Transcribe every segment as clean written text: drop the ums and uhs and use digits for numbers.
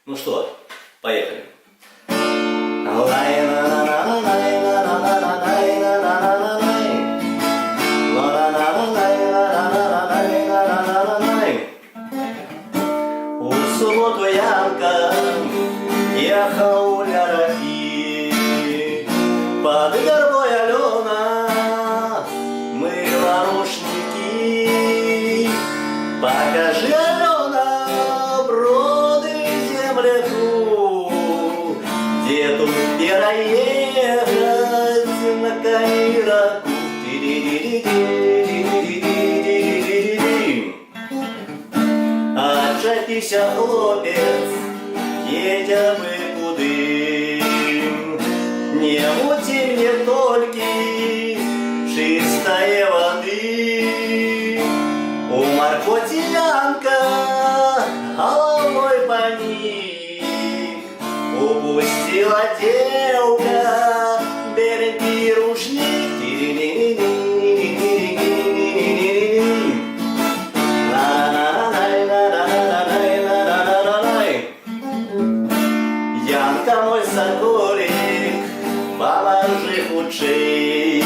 Ну что, поехали. У субботу Янка ехал у Лярофи, под горбой Алена мыла рушники. Покажи, Алена, броды земляку, где тут переехать на Каираку. Отжатися, хлопец, едя мы куды. Не мути мне только чистая воды. У моркоти Янка головой поник, упустила девка беленький рушник. Янка, мой соколик, положи худший,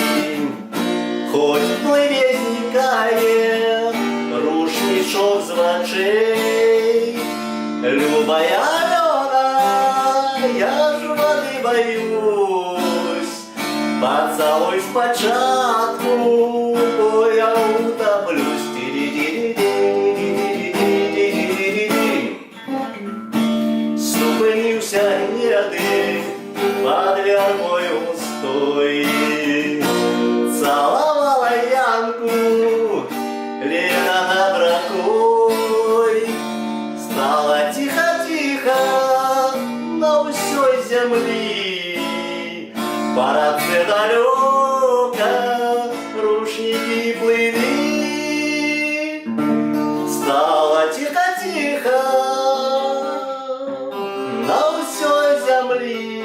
хоть плыве зникає рушничок з очей. Любая Алена, я ж воды боюсь, поцелуй спочатку, бо я утоплюсь. Зупинився гнєдик под вербою густой, целовала Янку Лена над рекой. Стало тихо-тихо на усей земли, парадцы далеко рушники плыли. Стало тихо-тихо на усей земли,